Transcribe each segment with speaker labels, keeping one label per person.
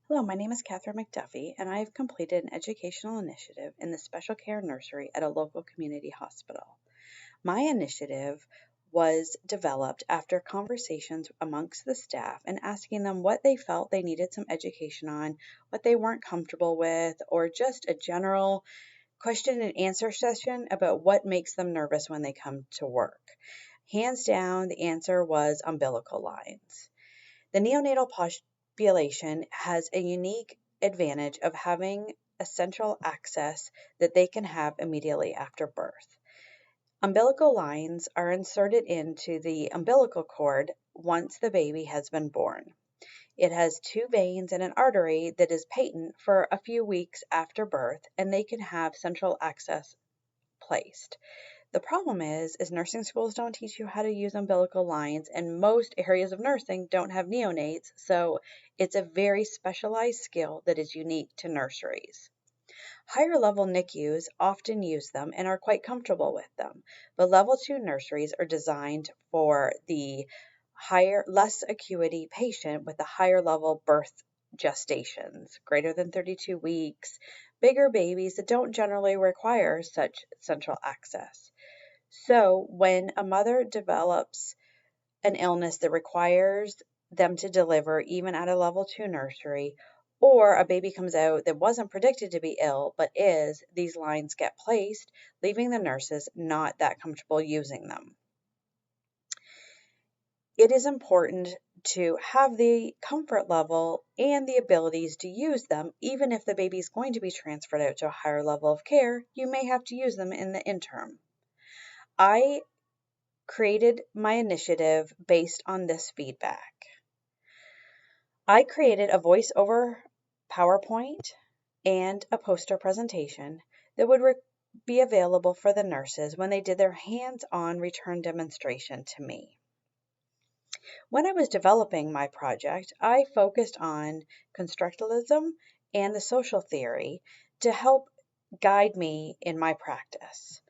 Speaker 1: Hello, my name is Catherine McDuffie, and I have completed an educational initiative in the special care nursery at a local community hospital. My initiative was developed after conversations amongst the staff and asking them what they felt they needed some education on, what they weren't comfortable with, or just a general question and answer session about what makes them nervous when they come to work. Hands down, the answer was umbilical lines. The neonatal population has a unique advantage of having a central access that they can have immediately after birth. Umbilical lines are inserted into the umbilical cord once the baby has been born. It has two veins and an artery that is patent for a few weeks after birth, and they can have central access placed. The problem is nursing schools don't teach you how to use umbilical lines, and most areas of nursing don't have neonates, so it's a very specialized skill that is unique to nurseries. Higher level NICUs often use them and are quite comfortable with them, but level 2 nurseries are designed for the less acuity patient with a higher level birth gestations, greater than 32 weeks, bigger babies that don't generally require such central access. So, when a mother develops an illness that requires them to deliver even at a level 2 nursery, or a baby comes out that wasn't predicted to be ill but is, these lines get placed, leaving the nurses not that comfortable using them. It is important to have the comfort level and the abilities to use them, even if the baby is going to be transferred out to a higher level of care, you may have to use them in the interim. I created my initiative based on this feedback. I created a voice-over PowerPoint and a poster presentation that would be available for the nurses when they did their hands-on return demonstration to me. When I was developing my project, I focused on constructivism and the social theory to help guide me in my practice.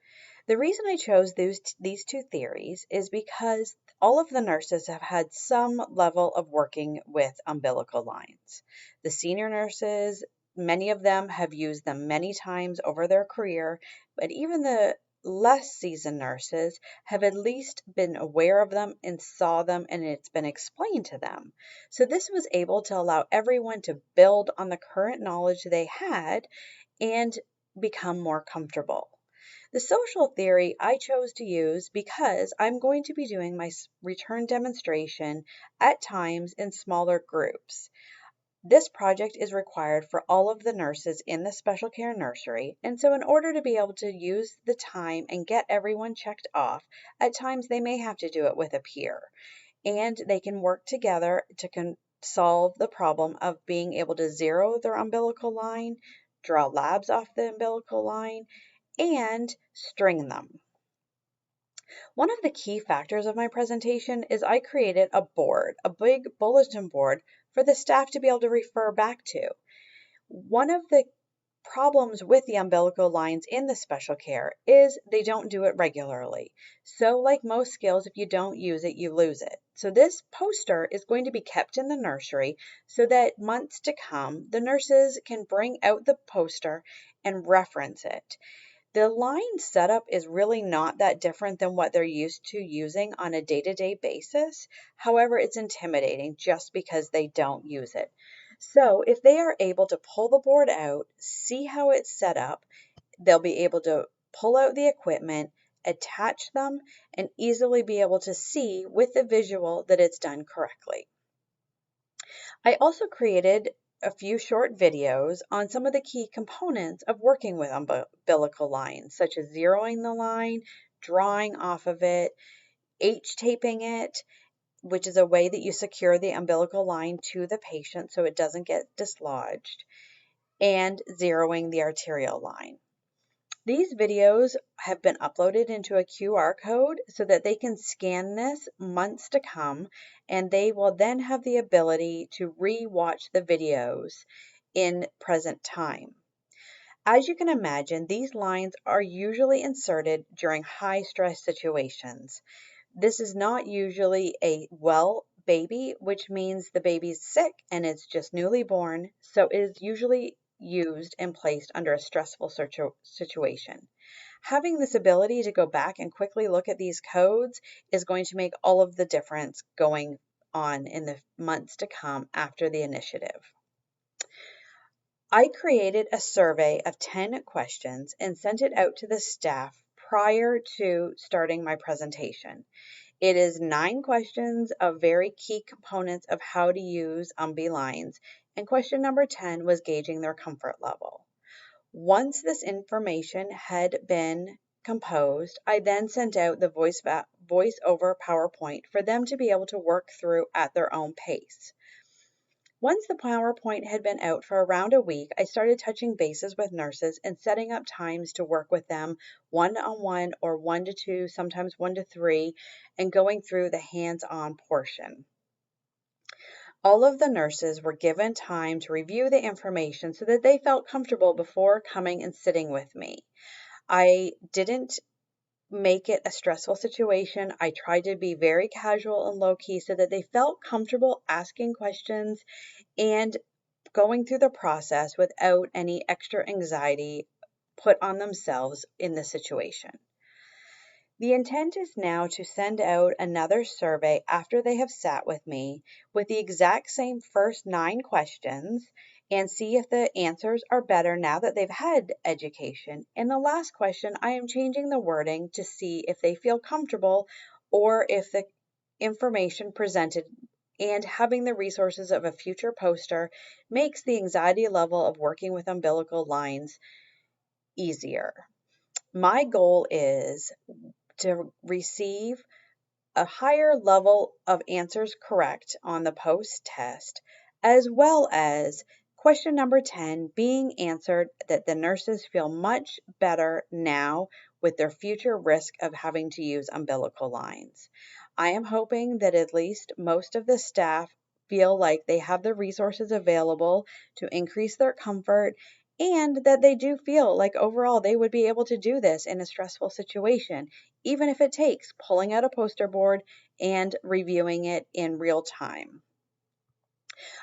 Speaker 1: The reason I chose these two theories is because all of the nurses have had some level of working with umbilical lines. The senior nurses, many of them have used them many times over their career, but even the less seasoned nurses have at least been aware of them and saw them, and it's been explained to them. So this was able to allow everyone to build on the current knowledge they had and become more comfortable. The social theory I chose to use because I'm going to be doing my return demonstration at times in smaller groups. This project is required for all of the nurses in the special care nursery, and so in order to be able to use the time and get everyone checked off, at times they may have to do it with a peer, and they can work together to solve the problem of being able to zero their umbilical line, draw labs off the umbilical line, and string them. One of the key factors of my presentation is I created a board, a big bulletin board for the staff to be able to refer back to. One of the problems with the umbilical lines in the special care is they don't do it regularly. So like most skills, if you don't use it, you lose it. So this poster is going to be kept in the nursery so that months to come, the nurses can bring out the poster and reference it. The line setup is really not that different than what they're used to using on a day-to-day basis. However, it's intimidating just because they don't use it. So if they are able to pull the board out, see how it's set up, they'll be able to pull out the equipment, attach them, and easily be able to see with the visual that it's done correctly. I also created a few short videos on some of the key components of working with umbilical lines, such as zeroing the line, drawing off of it, H-taping it, which is a way that you secure the umbilical line to the patient so it doesn't get dislodged, and zeroing the arterial line. These videos have been uploaded into a QR code so that they can scan this months to come, and they will then have the ability to re-watch the videos in present time. As you can imagine, these lines are usually inserted during high stress situations. This is not usually a well baby, which means the baby's sick and it's just newly born, so it is usually used and placed under a stressful situation. Having this ability to go back and quickly look at these codes is going to make all of the difference going on in the months to come after the initiative. I created a survey of 10 questions and sent it out to the staff prior to starting my presentation. It is 9 questions of very key components of how to use Lines, and question number 10 was gauging their comfort level. Once this information had been composed, I then sent out the voice over PowerPoint for them to be able to work through at their own pace. Once the PowerPoint had been out for around a week, I started touching bases with nurses and setting up times to work with them one-on-one or 1 to 2, sometimes 1 to 3, and going through the hands-on portion. All of the nurses were given time to review the information so that they felt comfortable before coming and sitting with me. I didn't make it a stressful situation. I tried to be very casual and low key so that they felt comfortable asking questions and going through the process without any extra anxiety put on themselves in the situation. The intent is now to send out another survey after they have sat with me with the exact same first 9 questions and see if the answers are better now that they've had education. In the last question, I am changing the wording to see if they feel comfortable or if the information presented and having the resources of a future poster makes the anxiety level of working with umbilical lines easier. My goal is to receive a higher level of answers correct on the post test, as well as question number 10 being answered that the nurses feel much better now with their future risk of having to use umbilical lines. I am hoping that at least most of the staff feel like they have the resources available to increase their comfort and that they do feel like overall they would be able to do this in a stressful situation, even if it takes pulling out a poster board and reviewing it in real time.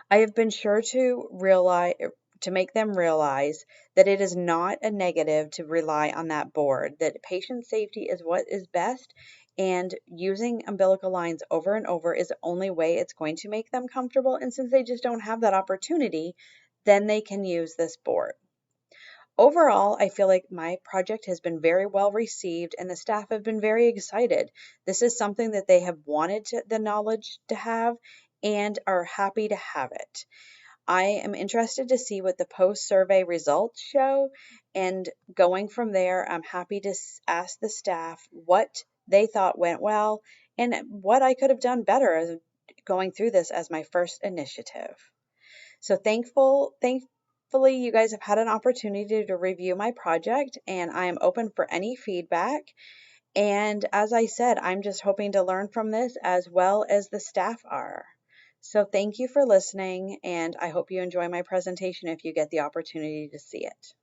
Speaker 1: I have been sure to make them realize that it is not a negative to rely on that board, that patient safety is what is best, and using umbilical lines over and over is the only way it's going to make them comfortable. And since they just don't have that opportunity, then they can use this board. Overall, I feel like my project has been very well received and the staff have been very excited. This is something that they have wanted the knowledge to have and are happy to have it. I am interested to see what the post-survey results show, and going from there, I'm happy to ask the staff what they thought went well and what I could have done better as going through this as my first initiative. So thankfully, you guys have had an opportunity to review my project, and I am open for any feedback. And as I said, I'm just hoping to learn from this as well as the staff are. So thank you for listening, and I hope you enjoy my presentation if you get the opportunity to see it.